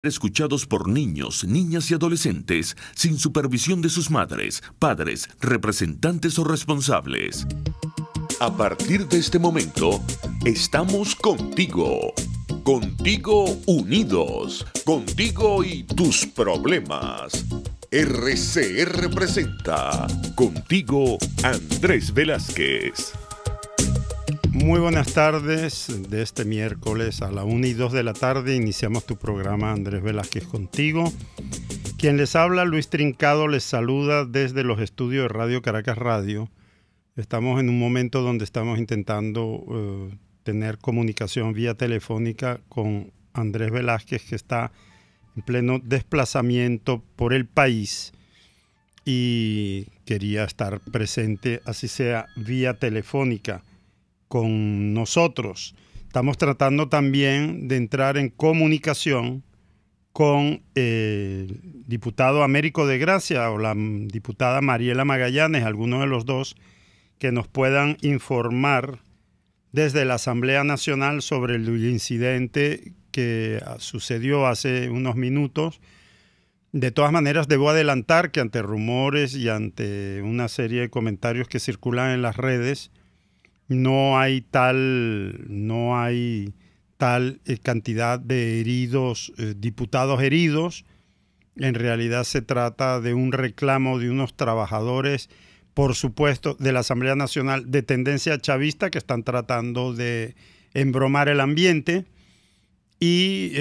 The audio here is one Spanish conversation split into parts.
Escuchados por niños, niñas y adolescentes sin supervisión de sus madres, padres, representantes o responsables. A partir de este momento, estamos contigo. Contigo unidos. Contigo y tus problemas. RCR presenta Contigo Andrés Velázquez. Muy buenas tardes. De este miércoles a la 1 y 2 de la tarde iniciamos tu programa Andrés Velázquez Contigo. Quien les habla, Luis Trincado, les saluda desde los estudios de Radio Caracas Radio. Estamos en un momento donde estamos intentando tener comunicación vía telefónica con Andrés Velázquez, que está en pleno desplazamiento por el país y quería estar presente, así sea vía telefónica, con nosotros. Estamos tratando también de entrar en comunicación con el diputado Américo de Gracia o la diputada Mariela Magallanes, alguno de los dos, que nos puedan informar desde la Asamblea Nacional sobre el incidente que sucedió hace unos minutos. De todas maneras, debo adelantar que ante rumores y ante una serie de comentarios que circulan en las redes, no hay tal cantidad de heridos, diputados heridos. En realidad se trata de un reclamo de unos trabajadores, por supuesto, de la Asamblea Nacional de tendencia chavista que están tratando de embromar el ambiente y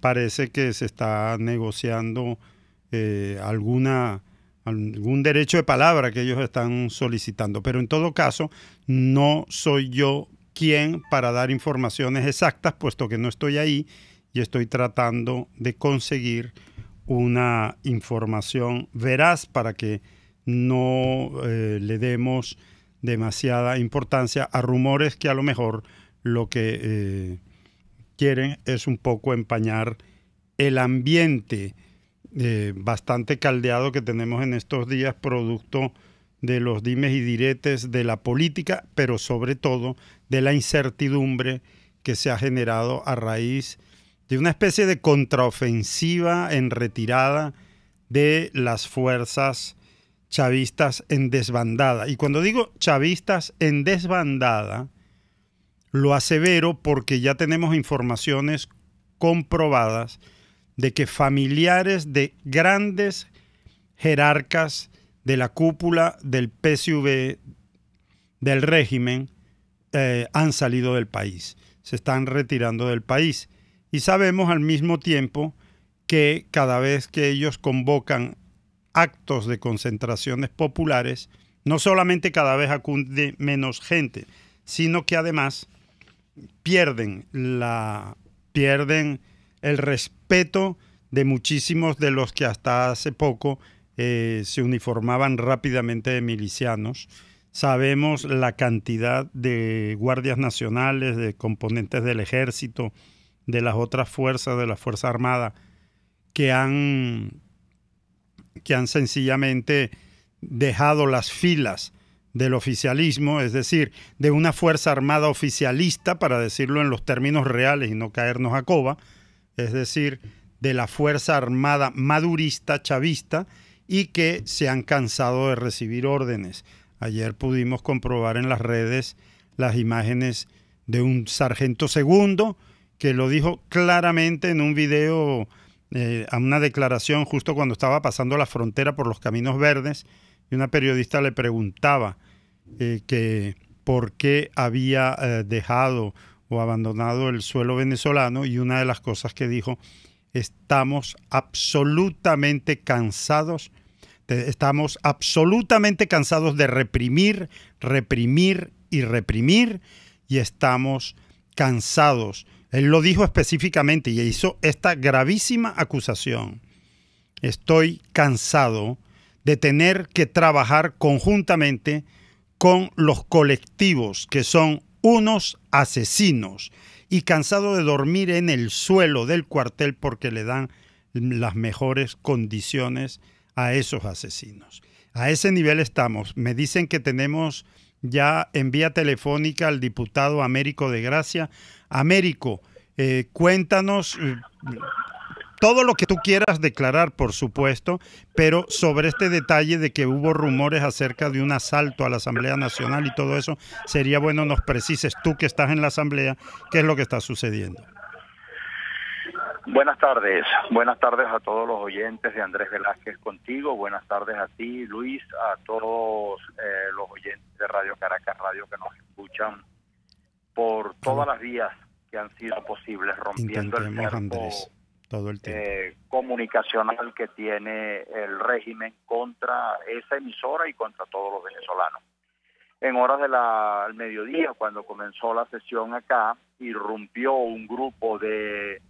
parece que se está negociando algún derecho de palabra que ellos están solicitando. Pero en todo caso, no soy yo quien para dar informaciones exactas, puesto que no estoy ahí y estoy tratando de conseguir una información veraz para que no le demos demasiada importancia a rumores que a lo mejor lo que quieren es un poco empañar el ambiente bastante caldeado que tenemos en estos días, producto de los dimes y diretes de la política, pero sobre todo de la incertidumbre que se ha generado a raíz de una especie de contraofensiva en retirada de las fuerzas chavistas en desbandada. Y cuando digo chavistas en desbandada, lo asevero porque ya tenemos informaciones comprobadas de que familiares de grandes jerarcas de la cúpula del PSV del régimen han salido del país, se están retirando del país. Y sabemos al mismo tiempo que cada vez que ellos convocan actos de concentraciones populares, no solamente cada vez acude menos gente, sino que además pierden el respeto de muchísimos de los que hasta hace poco se uniformaban rápidamente de milicianos. Sabemos la cantidad de guardias nacionales, de componentes del ejército, de las otras fuerzas, de la Fuerza Armada, que han sencillamente dejado las filas del oficialismo, es decir, de una Fuerza Armada oficialista, para decirlo en los términos reales y no caernos a coba, es decir, de la Fuerza Armada madurista, chavista, y que se han cansado de recibir órdenes. Ayer pudimos comprobar en las redes las imágenes de un sargento segundo que lo dijo claramente en un video, a una declaración justo cuando estaba pasando la frontera por los Caminos Verdes, y una periodista le preguntaba que por qué había dejado o abandonado el suelo venezolano, y una de las cosas que dijo: estamos absolutamente cansados de reprimir, reprimir y reprimir, y estamos cansados. Él lo dijo específicamente y hizo esta gravísima acusación: estoy cansado de tener que trabajar conjuntamente con los colectivos que son unos asesinos, y cansado de dormir en el suelo del cuartel porque le dan las mejores condiciones a esos asesinos. A ese nivel estamos. Me dicen que tenemos ya en vía telefónica al diputado Américo de Gracia. Américo, cuéntanos todo lo que tú quieras declarar, por supuesto, pero sobre este detalle de que hubo rumores acerca de un asalto a la Asamblea Nacional y todo eso, sería bueno nos precises tú que estás en la Asamblea, qué es lo que está sucediendo. Buenas tardes a todos los oyentes de Andrés Velázquez Contigo, buenas tardes a ti, Luis, a todos los oyentes de Radio Caracas Radio que nos escuchan por todas las vías que han sido posibles, rompiendo el cerco, Andrés, todo el tiempo, comunicacional que tiene el régimen contra esa emisora y contra todos los venezolanos. En horas del mediodía, cuando comenzó la sesión acá, irrumpió un grupo de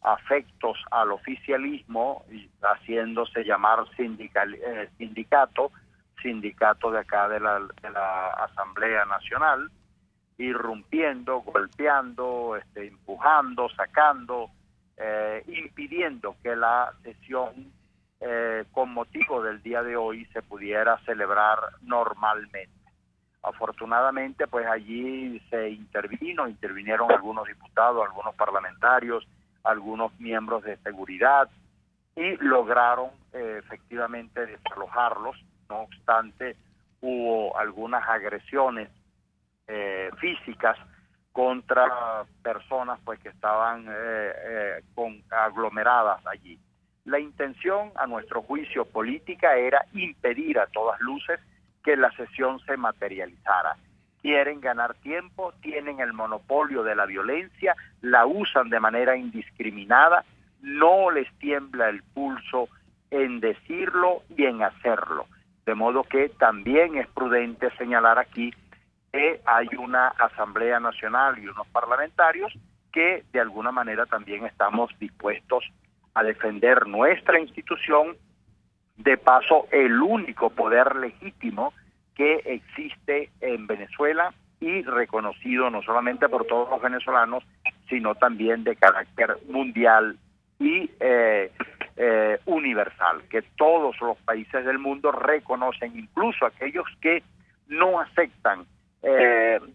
afectos al oficialismo, haciéndose llamar sindicato de acá de la Asamblea Nacional, irrumpiendo, golpeando, empujando, sacando, impidiendo que la sesión con motivo del día de hoy se pudiera celebrar normalmente. Afortunadamente, pues allí se intervinieron algunos diputados, algunos parlamentarios, algunos miembros de seguridad y lograron efectivamente desalojarlos. No obstante, hubo algunas agresiones físicas contra personas pues que estaban aglomeradas allí. La intención, a nuestro juicio política, era impedir a todas luces que la sesión se materializara. Quieren ganar tiempo, tienen el monopolio de la violencia, la usan de manera indiscriminada, no les tiembla el pulso en decirlo y en hacerlo. De modo que también es prudente señalar aquí que hay una Asamblea Nacional y unos parlamentarios que de alguna manera también estamos dispuestos a defender nuestra institución, de paso el único poder legítimo que existe en Venezuela y reconocido no solamente por todos los venezolanos, sino también de carácter mundial y universal, que todos los países del mundo reconocen, incluso aquellos que no aceptan,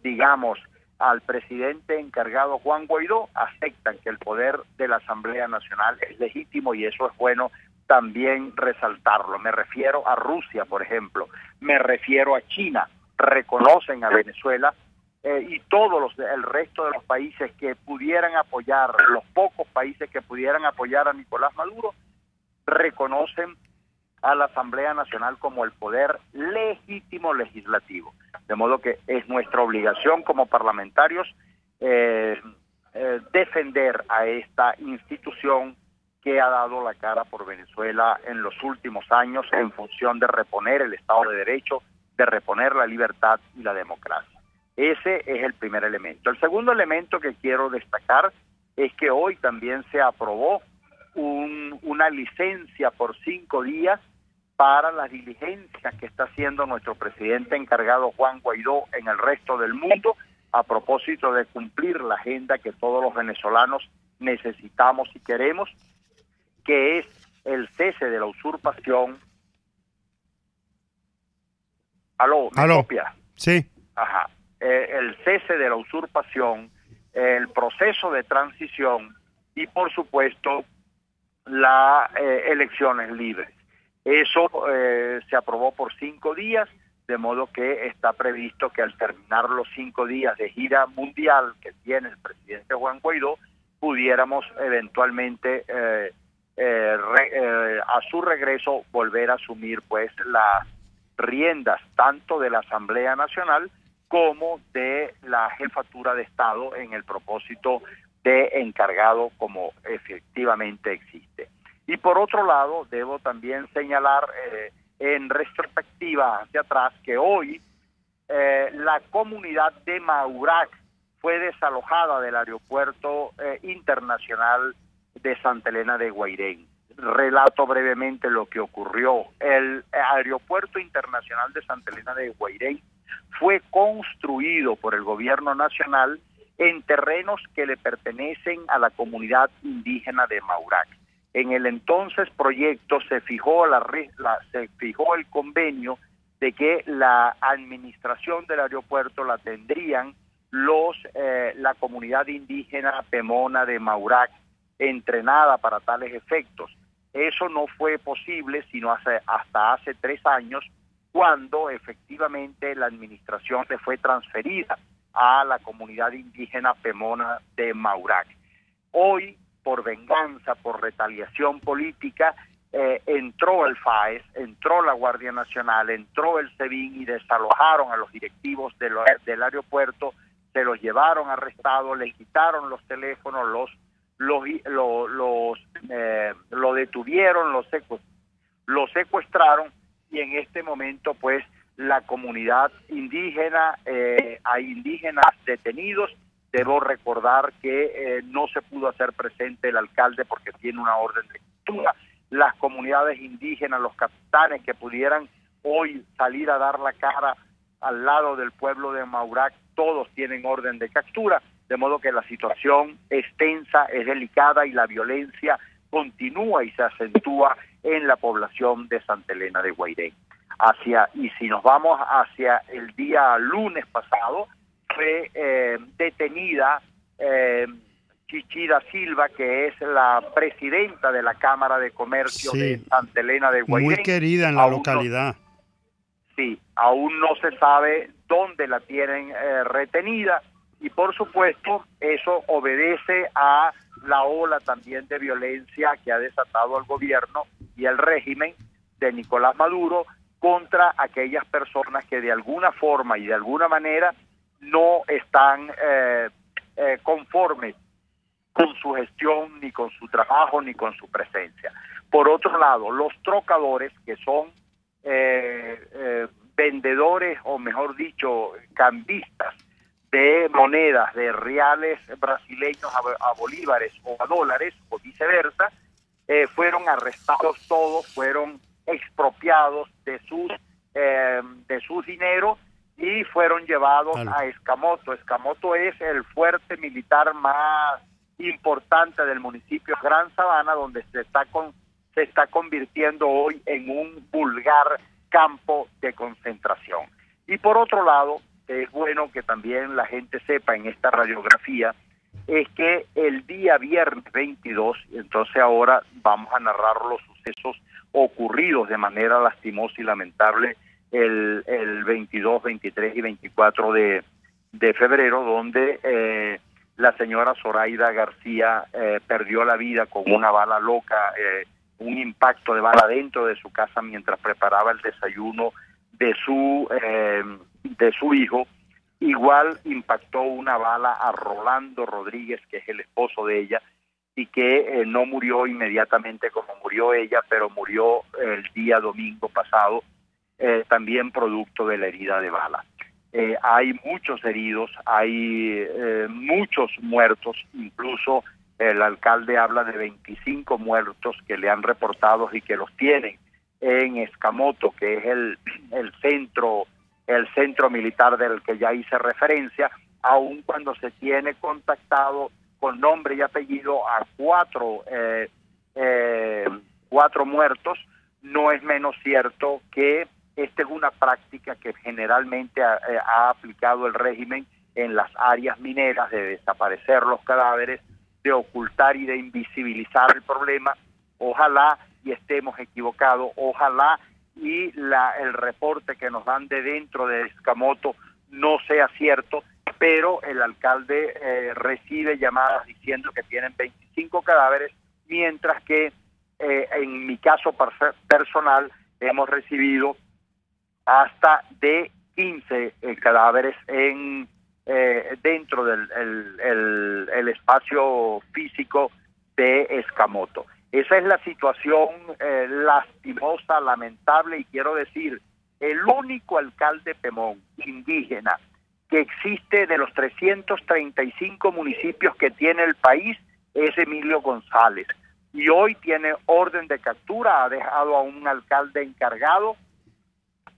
digamos, al presidente encargado Juan Guaidó, aceptan que el poder de la Asamblea Nacional es legítimo y eso es bueno también resaltarlo. Me refiero a Rusia, por ejemplo, me refiero a China, reconocen a Venezuela y todos el resto de los países que pudieran apoyar, los pocos países que pudieran apoyar a Nicolás Maduro, reconocen a la Asamblea Nacional como el poder legítimo legislativo. De modo que es nuestra obligación como parlamentarios defender a esta institución que ha dado la cara por Venezuela en los últimos años en función de reponer el Estado de Derecho, de reponer la libertad y la democracia. Ese es el primer elemento. El segundo elemento que quiero destacar es que hoy también se aprobó una licencia por 5 días para las diligencias que está haciendo nuestro presidente encargado Juan Guaidó en el resto del mundo a propósito de cumplir la agenda que todos los venezolanos necesitamos y queremos, que es el cese de la usurpación. ¿Aló? ¿Me copia? Sí. Ajá. El cese de la usurpación, el proceso de transición y, por supuesto, las elecciones libres. Eso se aprobó por 5 días, de modo que está previsto que al terminar los 5 días de gira mundial que tiene el presidente Juan Guaidó, pudiéramos eventualmente a su regreso volver a asumir pues las riendas tanto de la Asamblea Nacional como de la jefatura de Estado en el propósito de encargado como efectivamente existe. Y por otro lado, debo también señalar en retrospectiva hacia atrás que hoy la comunidad de Maurac fue desalojada del aeropuerto internacional de Santa Elena de Guairén. Relato brevemente lo que ocurrió. El aeropuerto internacional de Santa Elena de Guairén fue construido por el gobierno nacional en terrenos que le pertenecen a la comunidad indígena de Maurac. En el entonces proyecto se fijó el convenio de que la administración del aeropuerto la tendrían la comunidad indígena Pemona de Maurac entrenada para tales efectos. Eso no fue posible sino hasta hace 3 años, cuando efectivamente la administración le fue transferida a la comunidad indígena Pemona de Maurac. Hoy, por venganza, por retaliación política, entró el FAES, entró la Guardia Nacional, entró el SEBIN y desalojaron a los directivos del aeropuerto, se los llevaron arrestados, les quitaron los teléfonos, lo detuvieron, lo secuestraron, y en este momento pues la comunidad indígena, hay indígenas detenidos. Debo recordar que no se pudo hacer presente el alcalde porque tiene una orden de captura. Las comunidades indígenas, los capitanes que pudieran hoy salir a dar la cara al lado del pueblo de Maurac, todos tienen orden de captura, de modo que la situación es tensa, es delicada y la violencia continúa y se acentúa en la población de Santa Elena de Guairén. Y si nos vamos hacia el día lunes pasado, fue detenida Chichida Silva, que es la presidenta de la Cámara de Comercio de Santa Elena de Guairén. Muy querida en la localidad. Aún no se sabe dónde la tienen retenida, y por supuesto eso obedece a la ola también de violencia que ha desatado el gobierno y el régimen de Nicolás Maduro contra aquellas personas que de alguna forma y de alguna manera no están conformes con su gestión, ni con su trabajo, ni con su presencia. Por otro lado, los trocadores, que son vendedores, o mejor dicho, cambistas de monedas, de reales brasileños a bolívares o a dólares, o viceversa, fueron arrestados todos, fueron expropiados de sus dineros y fueron llevados a Escamoto. Escamoto es el fuerte militar más importante del municipio Gran Sabana, donde se está convirtiendo hoy en un vulgar campo de concentración. Y por otro lado, es bueno que también la gente sepa en esta radiografía, es que el día viernes 22, entonces ahora vamos a narrar los sucesos ocurridos de manera lastimosa y lamentable el 22, 23 y 24 de febrero, donde la señora Zoraida García perdió la vida con una bala loca, un impacto de bala dentro de su casa mientras preparaba el desayuno de su hijo. Igual impactó una bala a Rolando Rodríguez, que es el esposo de ella, y que no murió inmediatamente como murió ella, pero murió el día domingo pasado, también producto de la herida de bala. Hay muchos heridos, hay muchos muertos, incluso el alcalde habla de 25 muertos que le han reportado y que los tienen en Escamoto, que es el centro militar del que ya hice referencia, aun cuando se tiene contactado con nombre y apellido a cuatro muertos. No es menos cierto que esta es una práctica que generalmente ha aplicado el régimen en las áreas mineras, de desaparecer los cadáveres, de ocultar y de invisibilizar el problema. Ojalá y estemos equivocados, ojalá y el reporte que nos dan de dentro de Escamoto no sea cierto, pero el alcalde recibe llamadas diciendo que tienen 25 cadáveres, mientras que en mi caso personal hemos recibido hasta de 15 cadáveres dentro del espacio físico de Escamoto. Esa es la situación lastimosa, lamentable, y quiero decir, el único alcalde Pemón indígena que existe de los 335 municipios que tiene el país es Emilio González, y hoy tiene orden de captura, ha dejado a un alcalde encargado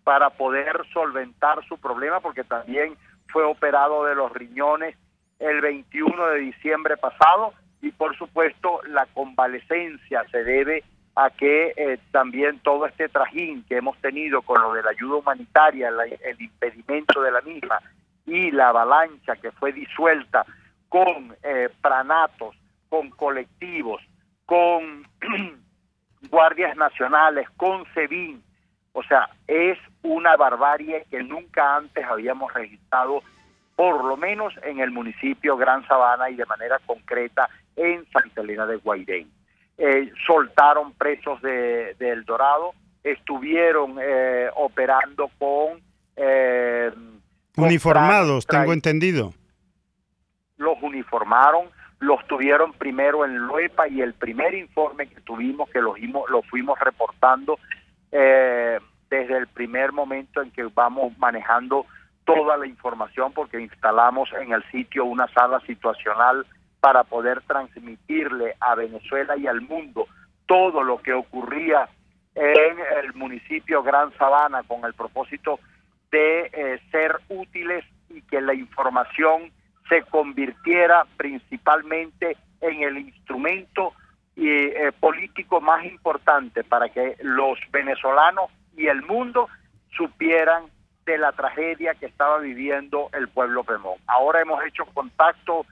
para poder solventar su problema, porque también fue operado de los riñones el 21 de diciembre pasado, y por supuesto la convalecencia se debe a que también todo este trajín que hemos tenido con lo de la ayuda humanitaria, el impedimento de la misma y la avalancha que fue disuelta con pranatos, con colectivos, con guardias nacionales, con SEBIN. O sea, es una barbarie que nunca antes habíamos registrado, por lo menos en el municipio Gran Sabana y de manera concreta en Santa Elena de Guairén. Soltaron presos de El Dorado, estuvieron operando con uniformados, tengo entendido. Los uniformaron, los tuvieron primero en Luepa, y el primer informe que tuvimos, que lo fuimos reportando desde el primer momento en que vamos manejando toda la información, porque instalamos en el sitio una sala situacional para poder transmitirle a Venezuela y al mundo todo lo que ocurría en el municipio Gran Sabana, con el propósito de ser útiles y que la información se convirtiera principalmente en el instrumento político más importante para que los venezolanos y el mundo supieran de la tragedia que estaba viviendo el pueblo Pemón. Ahora hemos hecho contacto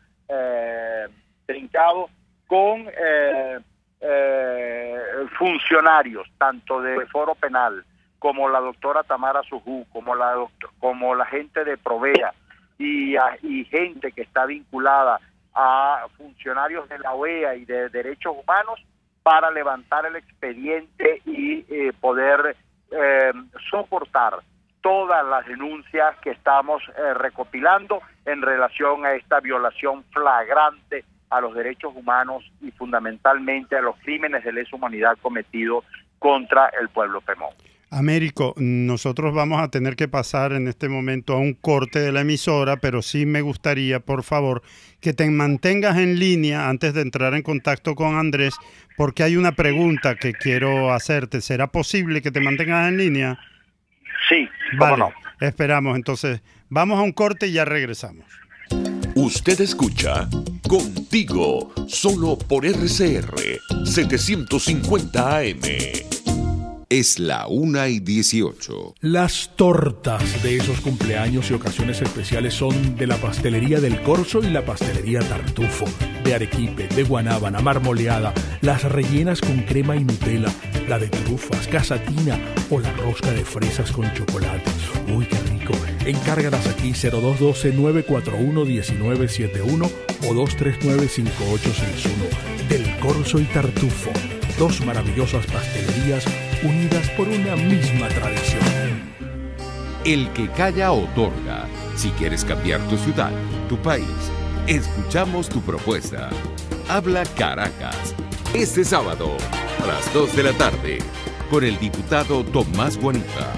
trincado con funcionarios, tanto de Foro Penal, como la doctora Tamara Sujú, como la gente de Provea, y gente que está vinculada a funcionarios de la OEA y de derechos humanos, para levantar el expediente y poder soportar todas las denuncias que estamos recopilando en relación a esta violación flagrante a los derechos humanos y fundamentalmente a los crímenes de lesa humanidad cometidos contra el pueblo Pemón. Américo, nosotros vamos a tener que pasar en este momento a un corte de la emisora, pero sí me gustaría, por favor, que te mantengas en línea antes de entrar en contacto con Andrés, porque hay una pregunta que quiero hacerte. ¿Será posible que te mantengas en línea? Sí, vale, no. Esperamos. Entonces, vamos a un corte y ya regresamos. Usted escucha Contigo, solo por RCR 750 AM. Es la 1:18. Las tortas de esos cumpleaños y ocasiones especiales son de la pastelería del Corso y la pastelería Tartufo. De arequipe, de guanábana, marmoleada, las rellenas con crema y Nutella, la de trufas, casatina o la rosca de fresas con chocolate. ¡Uy, qué rico! Encárgalas aquí 0212-941-1971 o 239-5861. Del Corso y Tartufo. Dos maravillosas pastelerías unidas por una misma tradición. El que calla otorga. Si quieres cambiar tu ciudad, tu país, escuchamos tu propuesta. Habla Caracas. Este sábado, a las 2 de la tarde, con el diputado Tomás Guanipa,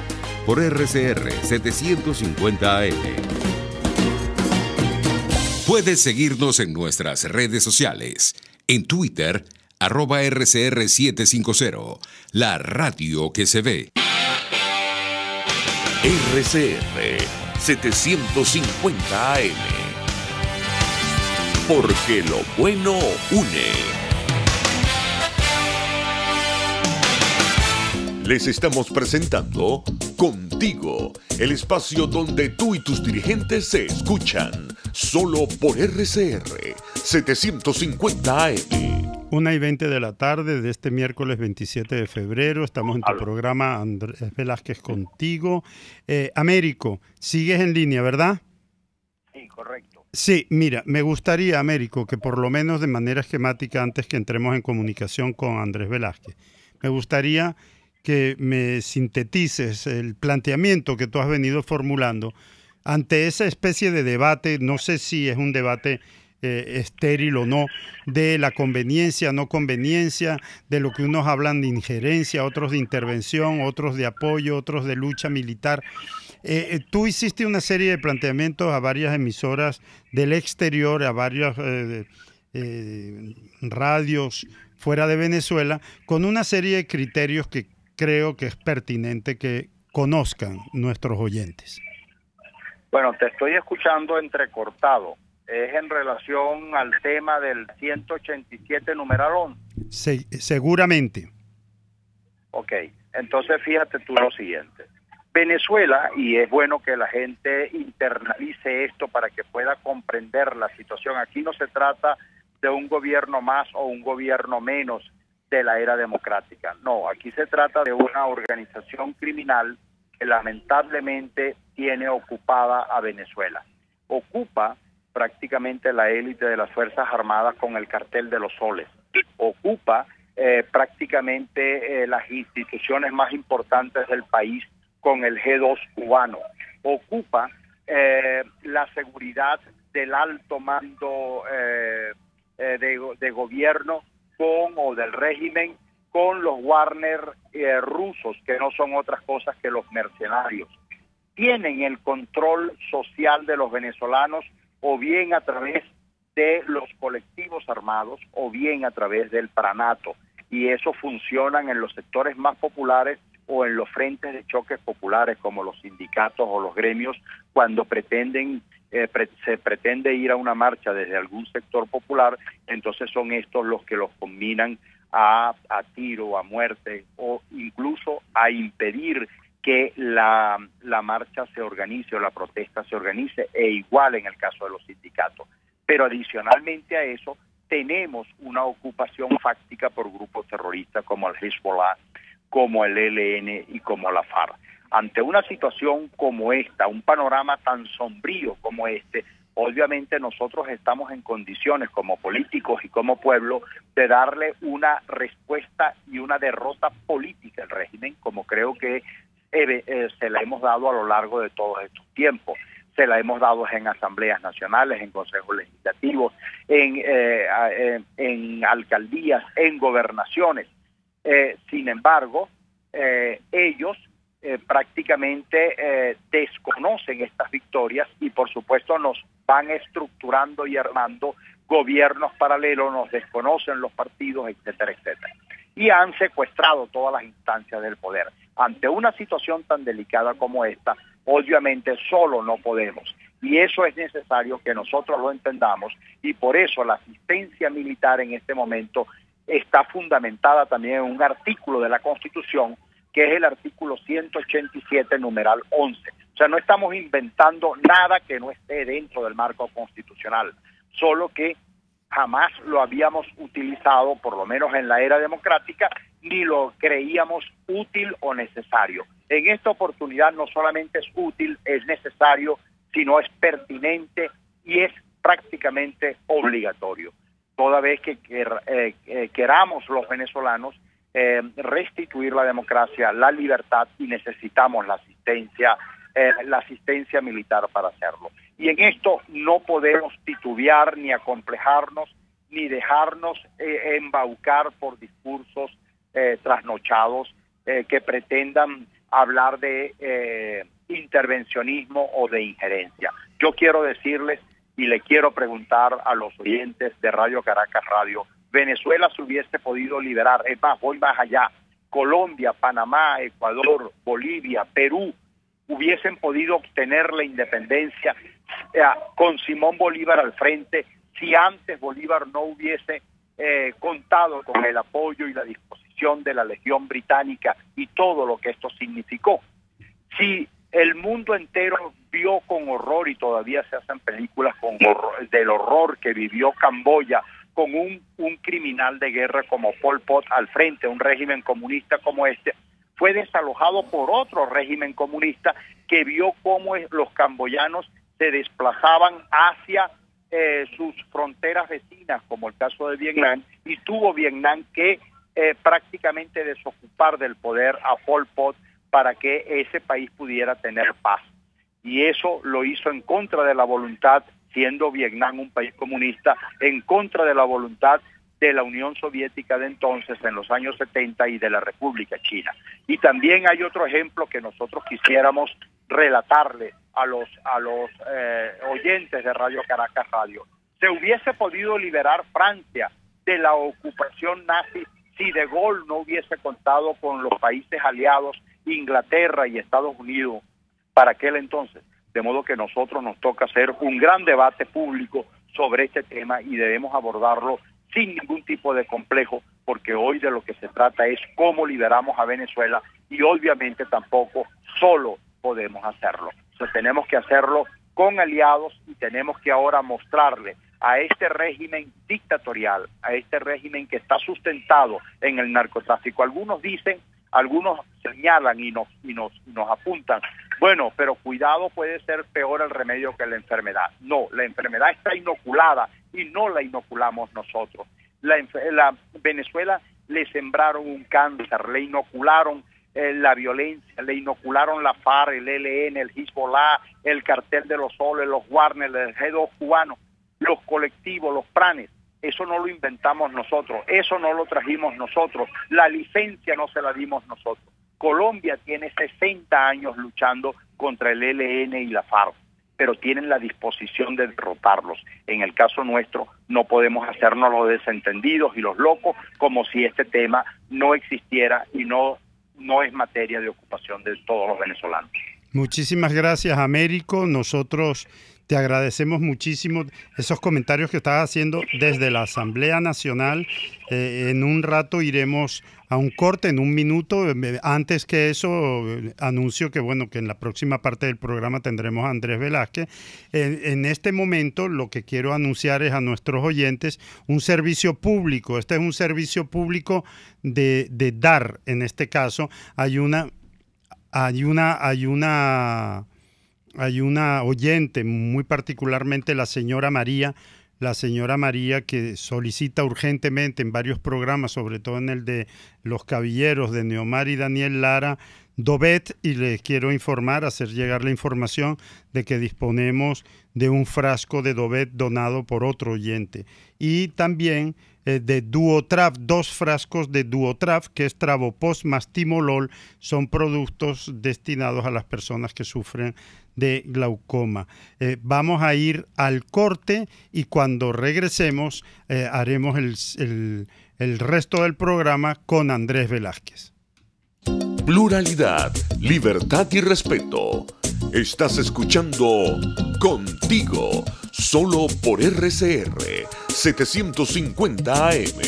por RCR 750 AM. Puedes seguirnos en nuestras redes sociales. En Twitter, @RCR750, la radio que se ve. RCR 750 AM. Porque lo bueno une. Les estamos presentando Contigo, el espacio donde tú y tus dirigentes se escuchan, solo por RCR 750 AM. 1:20 de la tarde de este miércoles 27 de febrero. Estamos en tu programa Andrés Velázquez Contigo. Américo, sigues en línea, ¿verdad? Sí, correcto. Sí, mira, me gustaría, Américo, que por lo menos de manera esquemática, antes que entremos en comunicación con Andrés Velázquez, me gustaría que me sintetices el planteamiento que tú has venido formulando ante esa especie de debate, no sé si es un debate estéril o no, de la conveniencia, no conveniencia, de lo que unos hablan de injerencia, otros de intervención, otros de apoyo, otros de lucha militar. Tú hiciste una serie de planteamientos a varias emisoras del exterior, a varias radios fuera de Venezuela, con una serie de criterios que creo que es pertinente que conozcan nuestros oyentes. Bueno, te estoy escuchando entrecortado. Es en relación al tema del 187 numeral 11. Seguramente. Ok, entonces fíjate tú lo siguiente. Venezuela, y es bueno que la gente internalice esto para que pueda comprender la situación. Aquí no se trata de un gobierno más o un gobierno menos de la era democrática. No, aquí se trata de una organización criminal que lamentablemente tiene ocupada a Venezuela. Ocupa prácticamente la élite de las Fuerzas Armadas con el cartel de los soles. Ocupa prácticamente las instituciones más importantes del país con el G2 cubano. Ocupa la seguridad del alto mando de gobierno o del régimen con los Wagner rusos, que no son otras cosas que los mercenarios. Tienen el control social de los venezolanos o bien a través de los colectivos armados o bien a través del Pranato, y eso funcionan en los sectores más populares o en los frentes de choques populares como los sindicatos o los gremios cuando se pretende ir a una marcha desde algún sector popular. Entonces son estos los que los combinan a tiro, a muerte o incluso a impedir que la marcha se organice o la protesta se organice, e igual en el caso de los sindicatos. Pero adicionalmente a eso tenemos una ocupación fáctica por grupos terroristas como el Hezbollah, como el ELN y como la FARC. Ante una situación como esta, un panorama tan sombrío como este, obviamente nosotros estamos en condiciones como políticos y como pueblo de darle una respuesta y una derrota política al régimen, como creo que se la hemos dado a lo largo de todos estos tiempos. Se la hemos dado en asambleas nacionales, en consejos legislativos, en alcaldías, en gobernaciones. Sin embargo, ellos prácticamente desconocen estas victorias y por supuesto nos van estructurando y armando gobiernos paralelos, nos desconocen los partidos, etcétera, etcétera. Y han secuestrado todas las instancias del poder. Ante una situación tan delicada como esta, obviamente solo no podemos. Y eso es necesario que nosotros lo entendamos, y por eso la asistencia militar en este momento está fundamentada también en un artículo de la Constitución, que es el artículo 187, numeral 11. O sea, no estamos inventando nada que no esté dentro del marco constitucional, solo que jamás lo habíamos utilizado, por lo menos en la era democrática, ni lo creíamos útil o necesario. En esta oportunidad no solamente es útil, es necesario, sino es pertinente y es prácticamente obligatorio. Toda vez que queramos los venezolanos restituir la democracia, la libertad, y necesitamos la asistencia militar para hacerlo. Y en esto no podemos titubear, ni acomplejarnos, ni dejarnos embaucar por discursos trasnochados que pretendan hablar de intervencionismo o de injerencia. Yo quiero decirles y le quiero preguntar a los oyentes de Radio Caracas Radio, Venezuela se hubiese podido liberar, es más, voy más allá, Colombia, Panamá, Ecuador, Bolivia, Perú, hubiesen podido obtener la independencia con Simón Bolívar al frente, si antes Bolívar no hubiese contado con el apoyo y la disposición de la Legión Británica y todo lo que esto significó. Si el mundo entero vio con horror, y todavía se hacen películas con horror, del horror que vivió Camboya con un criminal de guerra como Pol Pot al frente, un régimen comunista como este, fue desalojado por otro régimen comunista que vio cómo los camboyanos se desplazaban hacia sus fronteras vecinas, como el caso de Vietnam, y tuvo Vietnam que prácticamente desocupar del poder a Pol Pot para que ese país pudiera tener paz. Y eso lo hizo en contra de la voluntad, siendo Vietnam un país comunista, en contra de la voluntad de la Unión Soviética de entonces, en los años 70, y de la República China. Y también hay otro ejemplo que nosotros quisiéramos relatarle a los oyentes de Radio Caracas Radio. Se hubiese podido liberar Francia de la ocupación nazi si De Gaulle no hubiese contado con los países aliados, Inglaterra y Estados Unidos, para aquel entonces. De modo que nosotros nos toca hacer un gran debate público sobre este tema y debemos abordarlo sin ningún tipo de complejo, porque hoy de lo que se trata es cómo liberamos a Venezuela, y obviamente tampoco solo podemos hacerlo. Entonces tenemos que hacerlo con aliados, y tenemos que ahora mostrarle a este régimen dictatorial, a este régimen que está sustentado en el narcotráfico. Algunos dicen, algunos señalan y nos apuntan, bueno, pero cuidado, puede ser peor el remedio que la enfermedad. No, la enfermedad está inoculada y no la inoculamos nosotros. Venezuela le sembraron un cáncer, le inocularon la violencia, le inocularon la FARC, el ELN, el Hezbollah, el Cartel de los Soles, los Warner, el G2 cubano, los colectivos, los planes. Eso no lo inventamos nosotros, eso no lo trajimos nosotros, la licencia no se la dimos nosotros. Colombia tiene 60 años luchando contra el ELN y la FARC, pero tienen la disposición de derrotarlos. En el caso nuestro no podemos hacernos los desentendidos y los locos como si este tema no existiera y no es materia de ocupación de todos los venezolanos. Muchísimas gracias, Américo. Nosotros te agradecemos muchísimo esos comentarios que estás haciendo desde la Asamblea Nacional. En un rato iremos a un corte, en un minuto. Antes que eso, anuncio que que en la próxima parte del programa tendremos a Andrés Velázquez. En este momento lo que quiero anunciar es a nuestros oyentes un servicio público. Este es un servicio público de dar, en este caso, hay una oyente, muy particularmente la señora María, que solicita urgentemente en varios programas, sobre todo en el de Los Cabilleros de Neomar y Daniel Lara, Dovet, y les quiero hacer llegar la información de que disponemos de un frasco de Dovet donado por otro oyente. Y también de Duotraf, 2 frascos de Duotraf, que es Travopost más Timolol, son productos destinados a las personas que sufren de glaucoma. Vamos a ir al corte y cuando regresemos haremos el resto del programa con Andrés Velázquez. Pluralidad, libertad y respeto. Estás escuchando Contigo, solo por RCR 750 AM.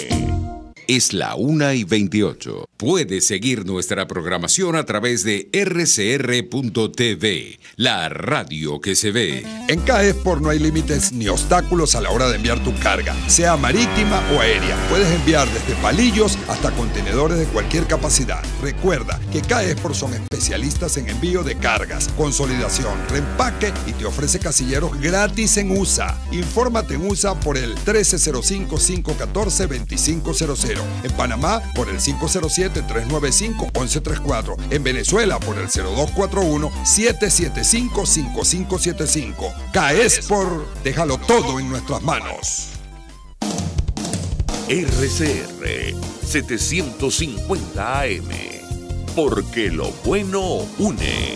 Es la 1:28. Puedes seguir nuestra programación a través de rcr.tv, la radio que se ve. En CAESPOR no hay límites ni obstáculos a la hora de enviar tu carga, sea marítima o aérea. Puedes enviar desde palillos hasta contenedores de cualquier capacidad. Recuerda que CAESPOR son especialistas en envío de cargas, consolidación, reempaque y te ofrece casilleros gratis en USA. Infórmate en USA por el 1305-514-2500. En Panamá por el 507-395-1134. En Venezuela por el 0241-775-5575. CAESPOR, déjalo todo en nuestras manos. RCR 750 AM, porque lo bueno une.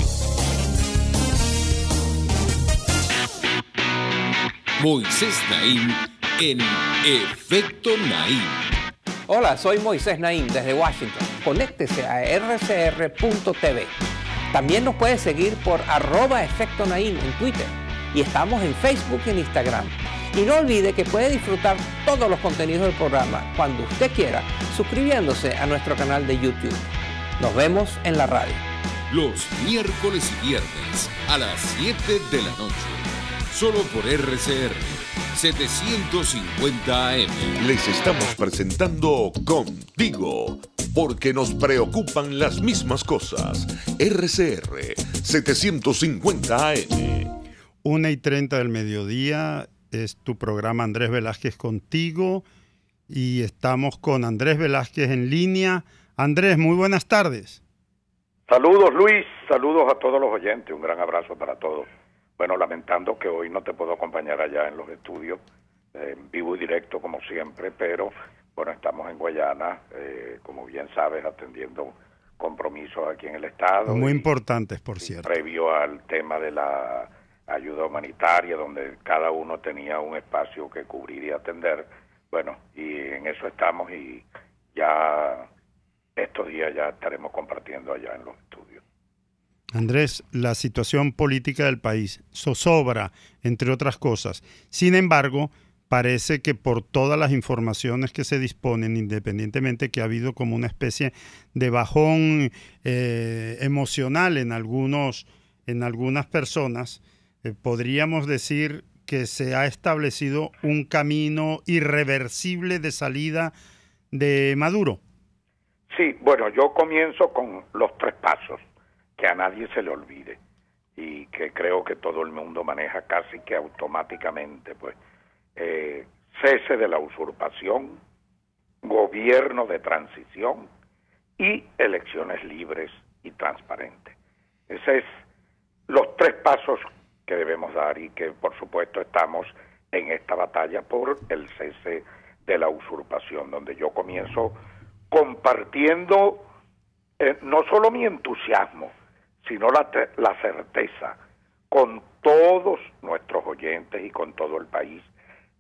Moisés Naim en Efecto Naim. Hola, soy Moisés Naim desde Washington. Conéctese a rcr.tv. También nos puede seguir por @Efecto Naim en Twitter. Y estamos en Facebook y en Instagram. Y no olvide que puede disfrutar todos los contenidos del programa cuando usted quiera, suscribiéndose a nuestro canal de YouTube. Nos vemos en la radio. Los miércoles y viernes a las 7 de la noche. Solo por RCR 750 AM. Les estamos presentando Contigo, porque nos preocupan las mismas cosas. RCR 750 AM. 1:30 del mediodía es tu programa Andrés Velázquez Contigo y estamos con Andrés Velázquez en línea. Andrés, muy buenas tardes. Saludos, Luis, saludos a todos los oyentes, un gran abrazo para todos. Bueno, lamentando que hoy no te puedo acompañar allá en los estudios, en vivo y directo como siempre, pero bueno, estamos en Guayana, como bien sabes, atendiendo compromisos aquí en el Estado. Muy importantes, por cierto. Previo al tema de la ayuda humanitaria, donde cada uno tenía un espacio que cubrir y atender. Bueno, y en eso estamos y ya estos días ya estaremos compartiendo allá en los estudios. Andrés, la situación política del país zozobra, entre otras cosas. Sin embargo, parece que por todas las informaciones que se disponen, independientemente que ha habido como una especie de bajón emocional en algunas personas, podríamos decir que se ha establecido un camino irreversible de salida de Maduro? Sí, bueno, yo comienzo con los 3 pasos, que a nadie se le olvide y que creo que todo el mundo maneja casi que automáticamente, pues, cese de la usurpación, gobierno de transición y elecciones libres y transparentes. Esos es los 3 pasos que debemos dar y que por supuesto estamos en esta batalla por el cese de la usurpación, donde yo comienzo compartiendo no solo mi entusiasmo, sino la certeza con todos nuestros oyentes y con todo el país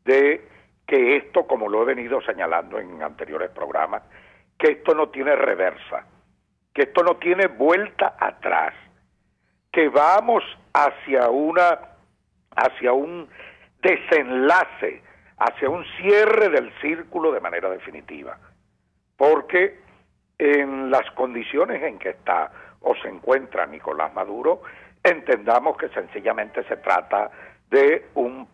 de que esto, como lo he venido señalando en anteriores programas, que esto no tiene reversa, que esto no tiene vuelta atrás, que vamos hacia un desenlace, hacia un cierre del círculo de manera definitiva, porque en las condiciones en que está o se encuentra Nicolás Maduro, entendamos que sencillamente se trata de un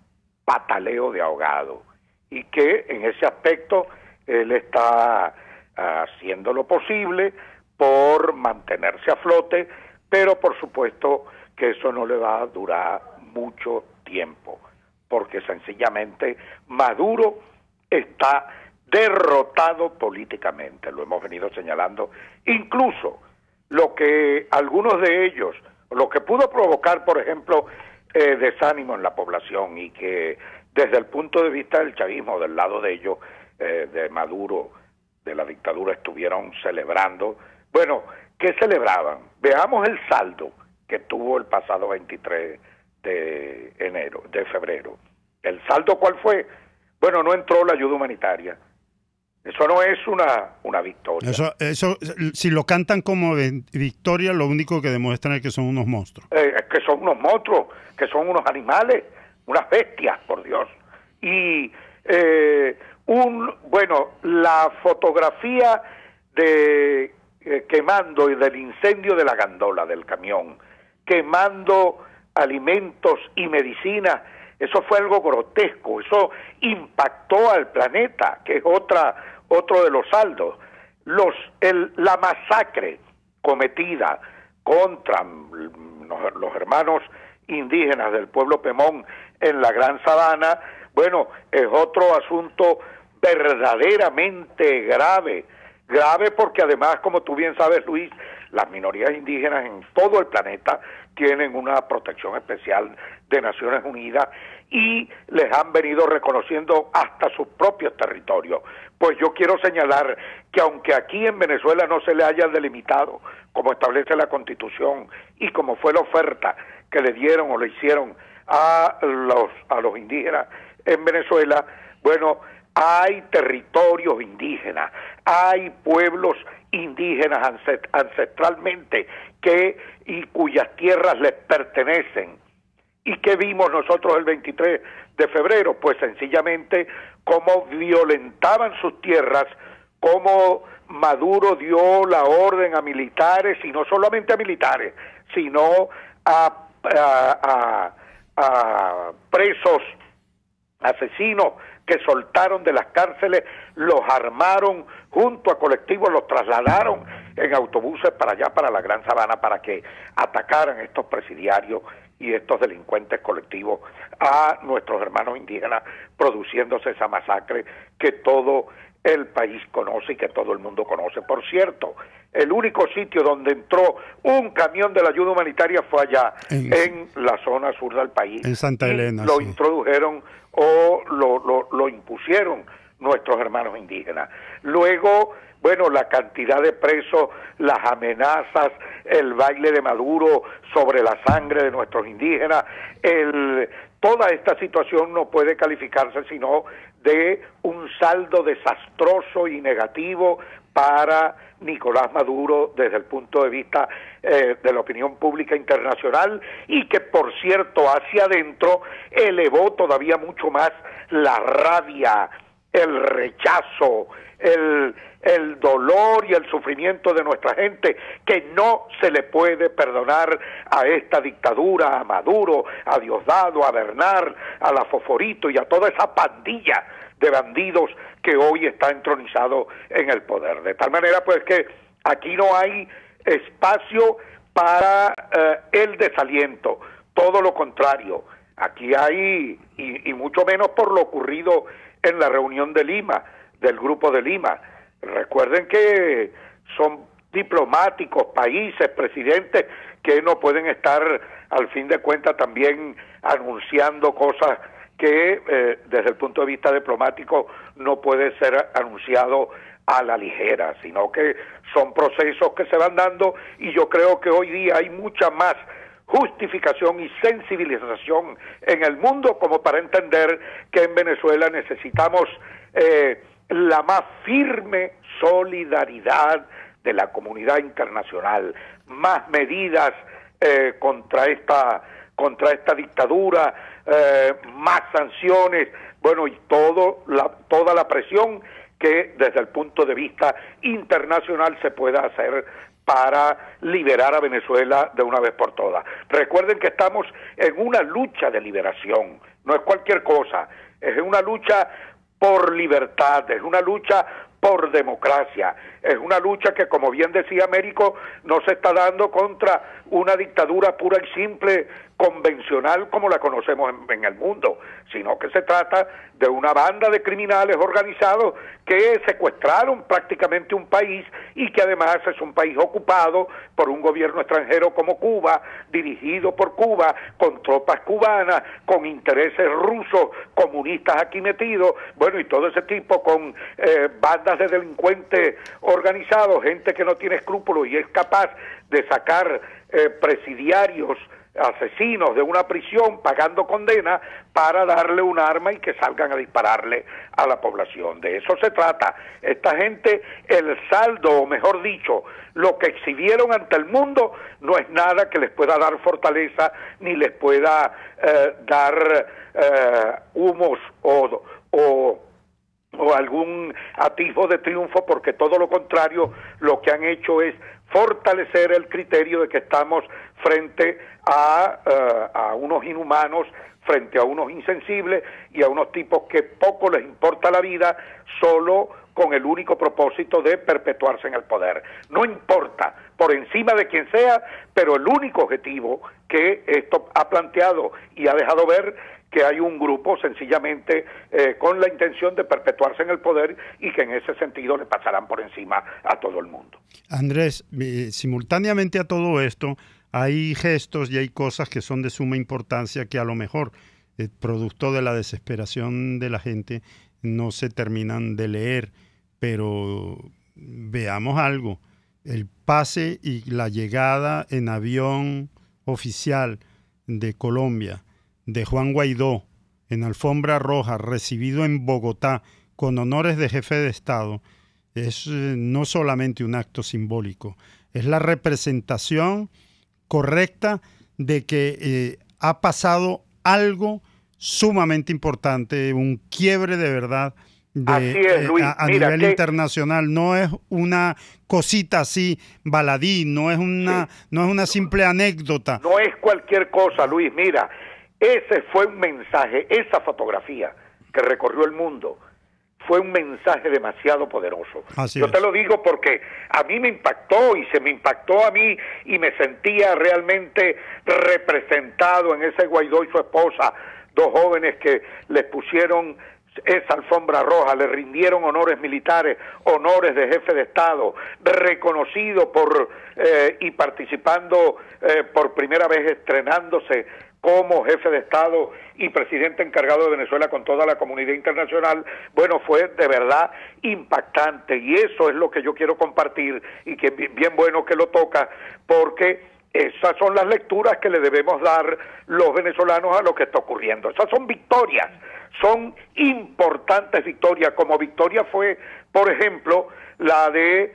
pataleo de ahogado y que en ese aspecto él está haciendo lo posible por mantenerse a flote, pero por supuesto que eso no le va a durar mucho tiempo, porque sencillamente Maduro está derrotado políticamente, lo hemos venido señalando, incluso lo que algunos de ellos, lo que pudo provocar, por ejemplo, desánimo en la población y que desde el punto de vista del chavismo, del lado de ellos, de Maduro, de la dictadura, estuvieron celebrando. Bueno, ¿qué celebraban? Veamos el saldo que tuvo el pasado 23 de febrero. ¿El saldo cuál fue? Bueno, no entró la ayuda humanitaria. Eso no es una victoria. Eso, si lo cantan como victoria, lo único que demuestran es que son unos monstruos. Que son unos monstruos, que son unos animales, unas bestias, por Dios. Y la fotografía de quemando y del incendio de la gandola del camión, quemando alimentos y medicinas, eso fue algo grotesco, eso impactó al planeta, que es otro de los saldos. La masacre cometida contra los hermanos indígenas del pueblo Pemón en la Gran Sabana, bueno, es otro asunto verdaderamente grave porque además, como tú bien sabes, Luis, las minorías indígenas en todo el planeta tienen una protección especial de Naciones Unidas y les han venido reconociendo hasta sus propios territorios. Pues yo quiero señalar que aunque aquí en Venezuela no se le haya delimitado, como establece la Constitución y como fue la oferta que le dieron o le hicieron a los indígenas en Venezuela, bueno, hay territorios indígenas, hay pueblos indígenas ancestralmente y cuyas tierras les pertenecen. ¿Y qué vimos nosotros el 23 de febrero? Pues sencillamente cómo violentaban sus tierras, cómo Maduro dio la orden a militares, y no solamente a militares, sino a presos, asesinos que soltaron de las cárceles, los armaron junto a colectivos, los trasladaron en autobuses para allá, para la Gran Sabana, para que atacaran estos presidiarios y estos delincuentes colectivos a nuestros hermanos indígenas, produciéndose esa masacre que todo el país conoce y que todo el mundo conoce. Por cierto, el único sitio donde entró un camión de la ayuda humanitaria fue allá, en la zona sur del país. En Santa Elena. Lo sí. Introdujeron o lo impusieron nuestros hermanos indígenas. Luego, bueno, la cantidad de presos, las amenazas, el baile de Maduro sobre la sangre de nuestros indígenas, toda esta situación no puede calificarse sino de un saldo desastroso y negativo para Nicolás Maduro desde el punto de vista de la opinión pública internacional, y que por cierto hacia adentro elevó todavía mucho más la rabia, el rechazo, el dolor y el sufrimiento de nuestra gente, que no se le puede perdonar a esta dictadura, a Maduro, a Diosdado, a Bernal, a la Foforito y a toda esa pandilla de bandidos que hoy está entronizado en el poder. De tal manera pues que aquí no hay espacio para el desaliento, todo lo contrario. Aquí hay, y mucho menos por lo ocurrido en la reunión de Lima, del Grupo de Lima. Recuerden que son diplomáticos, países, presidentes, que no pueden estar, al fin de cuentas, también anunciando cosas que desde el punto de vista diplomático no puede ser anunciado a la ligera, sino que son procesos que se van dando, y yo creo que hoy día hay mucha más justificación y sensibilización en el mundo como para entender que en Venezuela necesitamos la más firme solidaridad de la comunidad internacional, más medidas contra esta dictadura, más sanciones, bueno, y toda la presión que desde el punto de vista internacional se pueda hacer para liberar a Venezuela de una vez por todas. Recuerden que estamos en una lucha de liberación, no es cualquier cosa, es una lucha por libertad, es una lucha por democracia, es una lucha que, como bien decía Américo, no se está dando contra una dictadura pura y simple, convencional como la conocemos en el mundo, sino que se trata de una banda de criminales organizados que secuestraron prácticamente un país, y que además es un país ocupado por un gobierno extranjero como Cuba, dirigido por Cuba, con tropas cubanas, con intereses rusos, comunistas aquí metidos, bueno, y todo ese tipo, con bandas de delincuentes organizados, gente que no tiene escrúpulos y es capaz de sacar presidiarios, asesinos de una prisión pagando condena para darle un arma y que salgan a dispararle a la población. De eso se trata. Esta gente, el saldo, o mejor dicho, lo que exhibieron ante el mundo no es nada que les pueda dar fortaleza ni les pueda dar humos o algún atisbo de triunfo, porque todo lo contrario, lo que han hecho es fortalecer el criterio de que estamos frente a unos inhumanos, frente a unos insensibles y a unos tipos que poco les importa la vida, solo con el único propósito de perpetuarse en el poder. No importa, por encima de quien sea, pero el único objetivo que esto ha planteado y ha dejado ver que hay un grupo sencillamente con la intención de perpetuarse en el poder, y que en ese sentido le pasarán por encima a todo el mundo. Andrés, simultáneamente a todo esto, hay gestos y hay cosas que son de suma importancia que a lo mejor, producto de la desesperación de la gente, no se terminan de leer, pero veamos algo. El pase y la llegada en avión oficial de Colombia de Juan Guaidó en alfombra roja, recibido en Bogotá con honores de jefe de Estado, es no solamente un acto simbólico, es la representación correcta de que ha pasado algo sumamente importante, un quiebre de verdad Así es, Luis. a nivel internacional. No es una cosita así baladí, no es una simple anécdota. No es cualquier cosa, Luis. Mira, ese fue un mensaje, esa fotografía que recorrió el mundo fue un mensaje demasiado poderoso. Yo te lo digo porque a mí me impactó, y se me impactó a mí, y me sentía realmente representado en ese Guaidó y su esposa, dos jóvenes que les pusieron esa alfombra roja, le rindieron honores militares, honores de jefe de Estado, reconocido por y participando por primera vez, estrenándose como jefe de Estado y presidente encargado de Venezuela con toda la comunidad internacional. Bueno, fue de verdad impactante, y eso es lo que yo quiero compartir, y que bien bueno que lo toca, porque esas son las lecturas que le debemos dar los venezolanos a lo que está ocurriendo. Esas son victorias, son importantes victorias, como victoria fue, por ejemplo, la de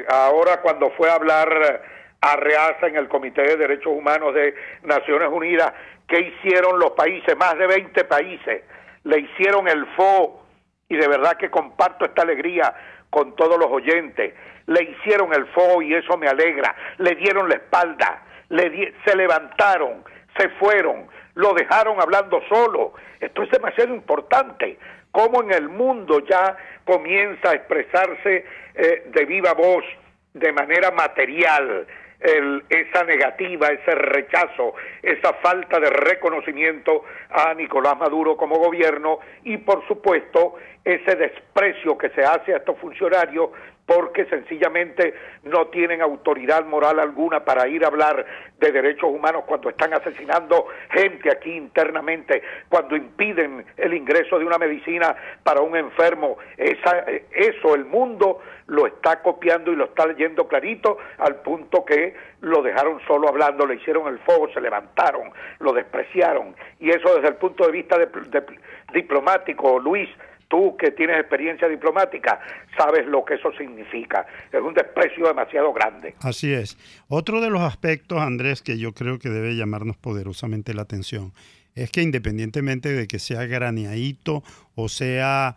ahora cuando fue a hablar Arreaza en el Comité de Derechos Humanos de Naciones Unidas. ¿Qué hicieron los países? Más de 20 países le hicieron el fo y de verdad que comparto esta alegría con todos los oyentes. Le hicieron el fo y eso me alegra, le dieron la espalda, se levantaron, se fueron, lo dejaron hablando solo. Esto es demasiado importante, cómo en el mundo ya comienza a expresarse de viva voz, de manera material, esa negativa, ese rechazo, esa falta de reconocimiento a Nicolás Maduro como gobierno y por supuesto ese desprecio que se hace a estos funcionarios porque sencillamente no tienen autoridad moral alguna para ir a hablar de derechos humanos cuando están asesinando gente aquí internamente, cuando impiden el ingreso de una medicina para un enfermo. Eso el mundo lo está copiando y lo está leyendo clarito, al punto que lo dejaron solo hablando, le hicieron el fuego, se levantaron, lo despreciaron, y eso desde el punto de vista diplomático, Luis, tú que tienes experiencia diplomática, sabes lo que eso significa. Es un desprecio demasiado grande. Así es. Otro de los aspectos, Andrés, que yo creo que debe llamarnos poderosamente la atención, es que independientemente de que sea graneadito o sea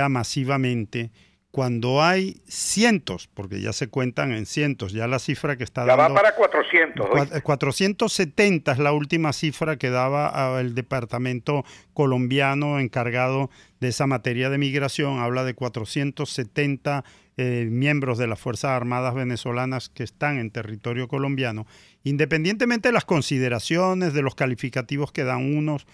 masivamente, cuando hay cientos, porque ya se cuentan en cientos, ya la cifra que está dando... Ya va para 400. 470 es la última cifra que daba el departamento colombiano encargado de esa materia de migración. Habla de 470 miembros de las Fuerzas Armadas venezolanas que están en territorio colombiano. Independientemente de las consideraciones, de los calificativos que dan unos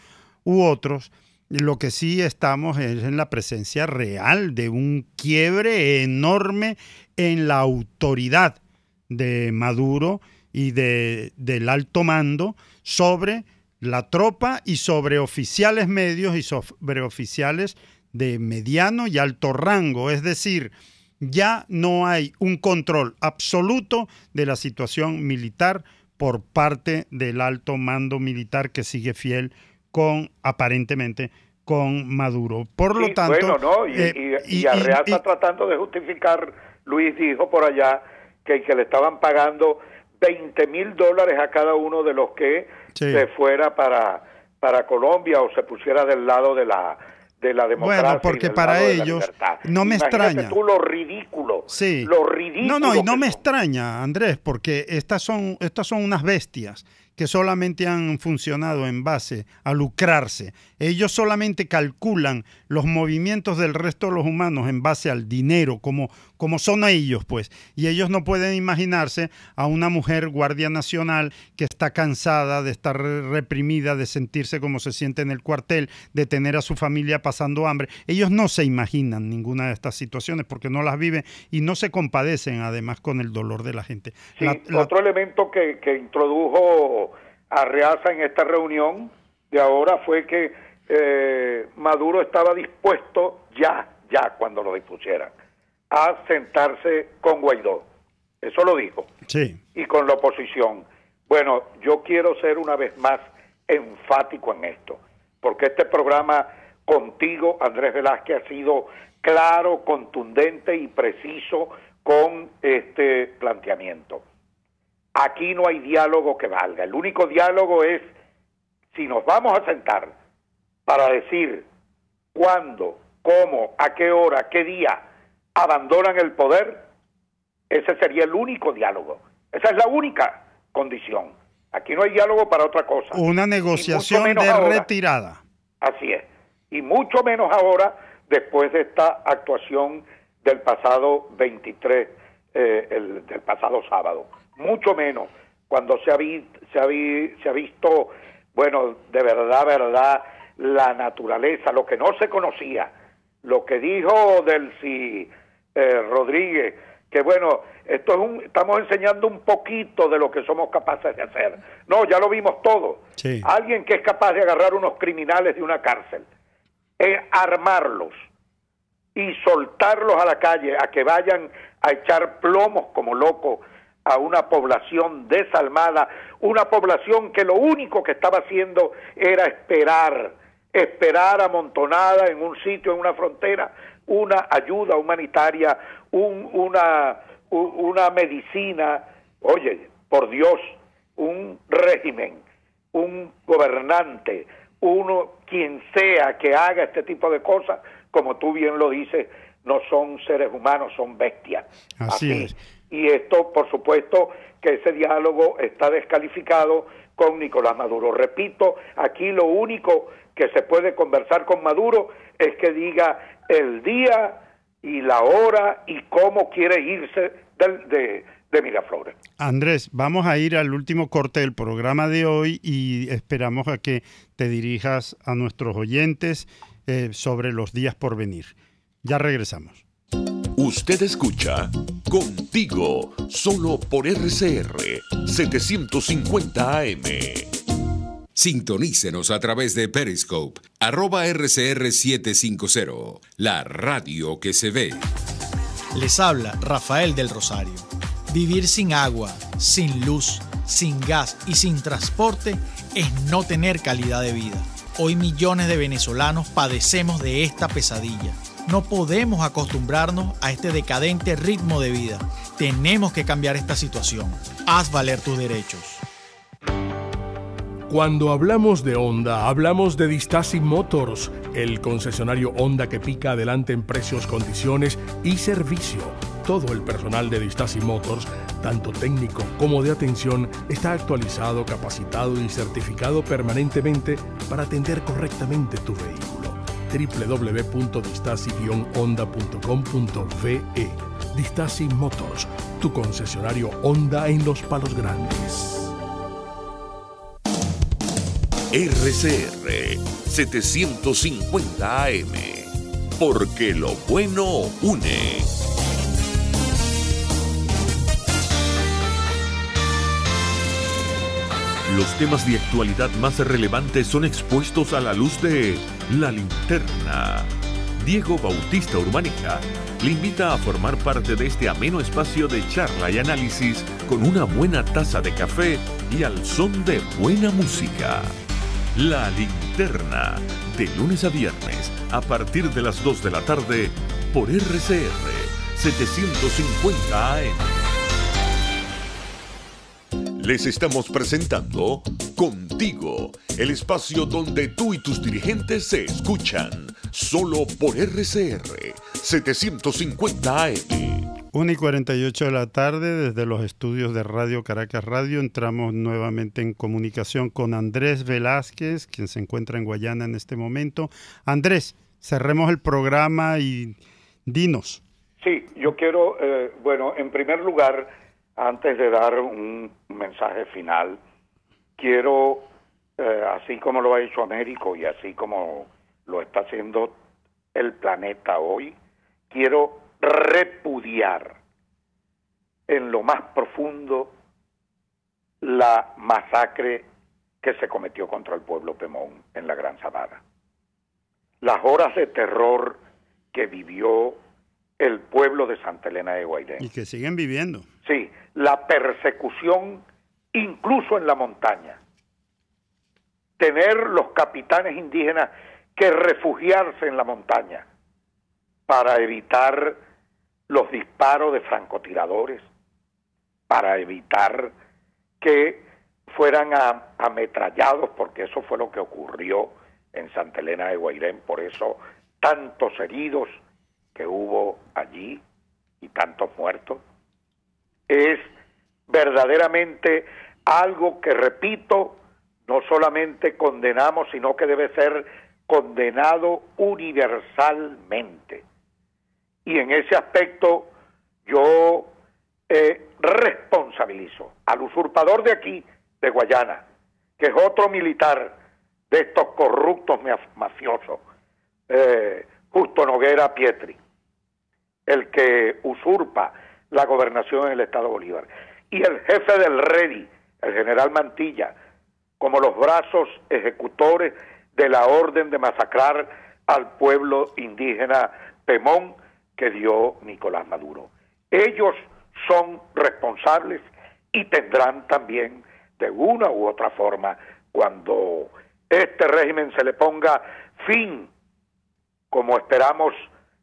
u otros, lo que sí estamos es en la presencia real de un quiebre enorme en la autoridad de Maduro y del alto mando sobre la tropa y sobre oficiales medios y sobre oficiales de mediano y alto rango. Es decir, ya no hay un control absoluto de la situación militar por parte del alto mando militar que sigue fiel aparentemente con Maduro. Por lo tanto... Bueno, ¿no? Y Arreaza está tratando de justificar, Luis dijo por allá, que le estaban pagando $20,000 a cada uno de los que se fuera para Colombia o se pusiera del lado de la democracia. Bueno, porque para ellos no me extraña. Tú lo ridículo. Sí. Lo ridículo. No, y no me extraña, Andrés, porque estas son unas bestias que solamente han funcionado en base a lucrarse. Ellos solamente calculan los movimientos del resto de los humanos en base al dinero, como son ellos, pues. Y ellos no pueden imaginarse a una mujer guardia nacional que está cansada de estar reprimida, de sentirse como se siente en el cuartel, de tener a su familia pasando hambre. Ellos no se imaginan ninguna de estas situaciones porque no las viven y no se compadecen además con el dolor de la gente. Sí, otro elemento que introdujo Arreaza en esta reunión de ahora fue que Maduro estaba dispuesto ya cuando lo dispusieran a sentarse con Guaidó. Eso lo dijo. Sí. Y con la oposición. Bueno, yo quiero ser una vez más enfático en esto, porque este programa contigo, Andrés Velázquez, ha sido claro, contundente y preciso con este planteamiento. Aquí no hay diálogo que valga. El único diálogo es si nos vamos a sentar para decir cuándo, cómo, a qué hora, qué día abandonan el poder. Ese sería el único diálogo. Esa es la única condición. Aquí no hay diálogo para otra cosa. Una negociación de retirada. Así es. Y mucho menos ahora, después de esta actuación del pasado 23, del pasado sábado. Mucho menos cuando se ha visto, bueno, de verdad, la naturaleza, lo que no se conocía, lo que dijo Delcy Rodríguez, que bueno, estamos enseñando un poquito de lo que somos capaces de hacer. No, ya lo vimos todo. Sí. Alguien que es capaz de agarrar unos criminales de una cárcel, armarlos y soltarlos a la calle a que vayan a echar plomos como locos a una población desalmada, una población que lo único que estaba haciendo era esperar amontonada en un sitio, en una frontera, una ayuda humanitaria, una medicina. Oye, por Dios, un régimen, un gobernante, quien sea que haga este tipo de cosas, como tú bien lo dices, no son seres humanos, son bestias. Así es. Y esto, por supuesto, que ese diálogo está descalificado con Nicolás Maduro. Repito, aquí lo único que se puede conversar con Maduro es que diga el día y la hora y cómo quiere irse de Miraflores. Andrés, vamos a ir al último corte del programa de hoy y esperamos a que te dirijas a nuestros oyentes sobre los días por venir. Ya regresamos. Usted escucha Contigo, solo por RCR 750 AM. Sintonícenos a través de Periscope, @RCR750, la radio que se ve. Les habla Rafael del Rosario. Vivir sin agua, sin luz, sin gas y sin transporte es no tener calidad de vida. Hoy millones de venezolanos padecemos de esta pesadilla. No podemos acostumbrarnos a este decadente ritmo de vida. Tenemos que cambiar esta situación. Haz valer tus derechos. Cuando hablamos de Honda, hablamos de Distaci Motors, el concesionario Honda que pica adelante en precios, condiciones y servicio. Todo el personal de Distaci Motors, tanto técnico como de atención, está actualizado, capacitado y certificado permanentemente para atender correctamente tu vehículo. www.distaci-honda.com.ve. Distaci Motors, tu concesionario Honda en Los Palos Grandes. RCR 750 AM, porque lo bueno une. Los temas de actualidad más relevantes son expuestos a la luz de La Linterna. Diego Bautista Urbanija le invita a formar parte de este ameno espacio de charla y análisis con una buena taza de café y al son de buena música. La Linterna, de lunes a viernes, a partir de las 2 de la tarde, por RCR 750 AM. Les estamos presentando Contigo, el espacio donde tú y tus dirigentes se escuchan, solo por RCR 750 AM. 1:48 de la tarde, desde los estudios de Radio Caracas Radio, entramos nuevamente en comunicación con Andrés Velázquez, quien se encuentra en Guayana en este momento. Andrés, cerremos el programa y dinos. Sí, yo quiero, en primer lugar, antes de dar un mensaje final, quiero, así como lo ha hecho Américo y así como lo está haciendo el planeta hoy, quiero repudiar en lo más profundo la masacre que se cometió contra el pueblo Pemón en la Gran Sabana. Las horas de terror que vivió el pueblo de Santa Elena de Guairén. Y que siguen viviendo. Sí, la persecución incluso en la montaña. Tener los capitanes indígenas que refugiarse en la montaña para evitar los disparos de francotiradores, para evitar que fueran ametrallados, porque eso fue lo que ocurrió en Santa Elena de Guairén, por eso tantos heridos que hubo allí y tantos muertos. Es verdaderamente algo que, repito, no solamente condenamos, sino que debe ser condenado universalmente. Y en ese aspecto yo responsabilizo al usurpador de aquí, de Guayana, que es otro militar de estos corruptos mafiosos, Justo Noguera Pietri, el que usurpa la gobernación en el Estado Bolívar, y el jefe del REDI, el general Mantilla, como los brazos ejecutores de la orden de masacrar al pueblo indígena Pemón que dio Nicolás Maduro. Ellos son responsables y tendrán también, de una u otra forma, cuando este régimen se le ponga fin, como esperamos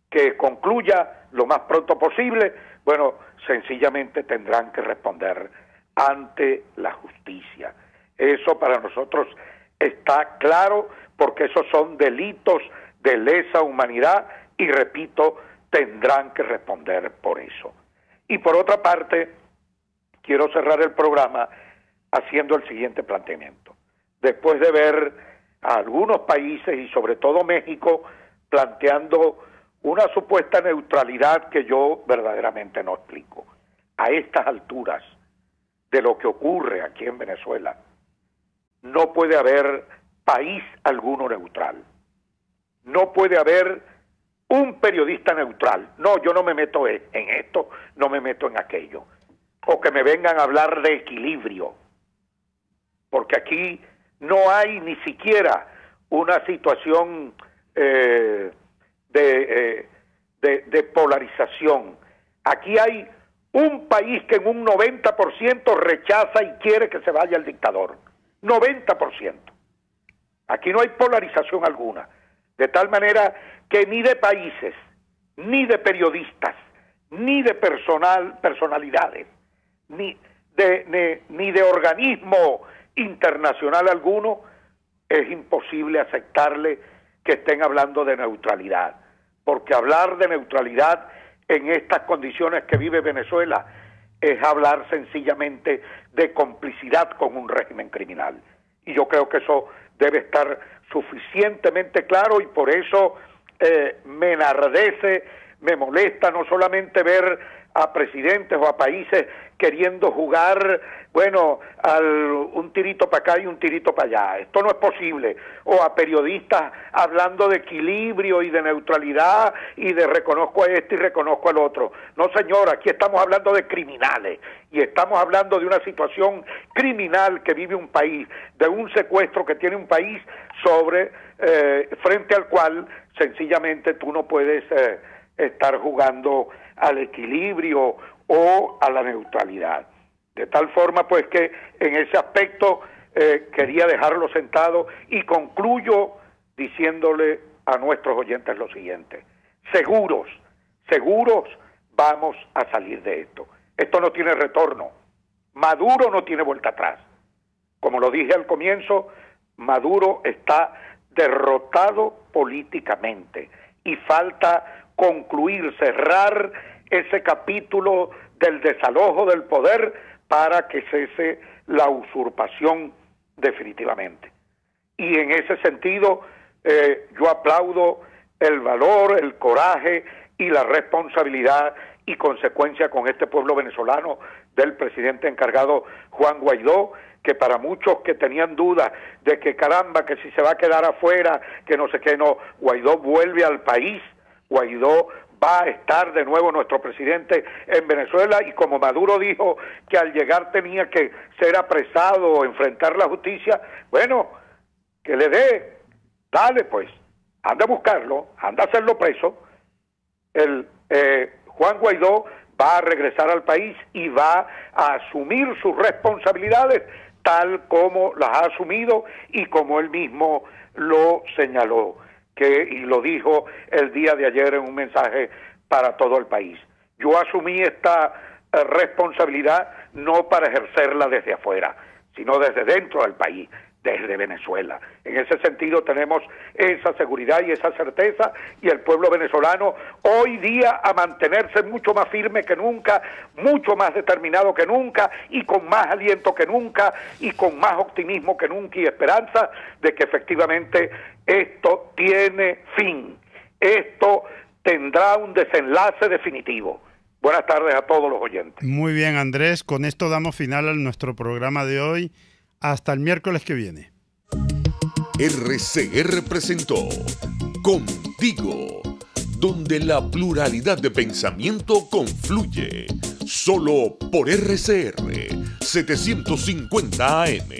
que concluya lo más pronto posible, bueno, sencillamente tendrán que responder ante la justicia. Eso para nosotros está claro, porque esos son delitos de lesa humanidad y, repito, tendrán que responder por eso. Y por otra parte, quiero cerrar el programa haciendo el siguiente planteamiento. Después de ver a algunos países y sobre todo México planteando una supuesta neutralidad que yo verdaderamente no explico. A estas alturas de lo que ocurre aquí en Venezuela, no puede haber país alguno neutral. No puede haber un periodista neutral. No, yo no me meto en esto, no me meto en aquello. O que me vengan a hablar de equilibrio. Porque aquí no hay ni siquiera una situación de polarización. Aquí hay un país que en un 90% rechaza y quiere que se vaya el dictador. 90%. Aquí no hay polarización alguna. De tal manera que ni de países, ni de periodistas, ni de personalidades, ni de organismo internacional alguno, es imposible aceptarle que estén hablando de neutralidad. Porque hablar de neutralidad en estas condiciones que vive Venezuela es hablar sencillamente de complicidad con un régimen criminal. Y yo creo que eso debe estar suficientemente claro, y por eso me enardece, me molesta no solamente ver a presidentes o a países queriendo jugar, bueno, un tirito para acá y un tirito para allá. Esto no es posible. O a periodistas hablando de equilibrio y de neutralidad y de reconozco a este y reconozco al otro. No, señor, aquí estamos hablando de criminales y estamos hablando de una situación criminal que vive un país, de un secuestro que tiene un país frente al cual sencillamente tú no puedes estar jugando al equilibrio o a la neutralidad. De tal forma pues que en ese aspecto quería dejarlo sentado y concluyo diciéndole a nuestros oyentes lo siguiente: seguros vamos a salir de esto. Esto no tiene retorno. Maduro no tiene vuelta atrás. Como lo dije al comienzo, Maduro está derrotado políticamente y falta concluir, cerrar ese capítulo del desalojo del poder para que cese la usurpación definitivamente. Y en ese sentido yo aplaudo el valor, el coraje y la responsabilidad y consecuencia con este pueblo venezolano del presidente encargado Juan Guaidó, que para muchos que tenían dudas de que caramba, que si se va a quedar afuera, que no sé qué, no, Guaidó vuelve al país, Guaidó va a estar de nuevo nuestro presidente en Venezuela, y como Maduro dijo que al llegar tenía que ser apresado o enfrentar la justicia, bueno, que le dé, dale pues, anda a buscarlo, anda a hacerlo preso. Juan Guaidó va a regresar al país y va a asumir sus responsabilidades tal como las ha asumido y como él mismo lo señaló, y lo dijo el día de ayer en un mensaje para todo el país. Yo asumí esta responsabilidad no para ejercerla desde afuera, sino desde dentro del país, desde Venezuela. En ese sentido tenemos esa seguridad y esa certeza, y el pueblo venezolano hoy día a mantenerse mucho más firme que nunca, mucho más determinado que nunca, y con más aliento que nunca, y con más optimismo que nunca, y esperanza de que efectivamente esto tiene fin, esto tendrá un desenlace definitivo. Buenas tardes a todos los oyentes. Muy bien, Andrés, con esto damos final a nuestro programa de hoy. Hasta el miércoles que viene. RCR presentó Contigo, donde la pluralidad de pensamiento confluye. Solo por RCR 750 AM.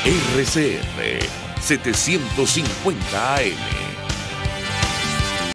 RCR 750 AM.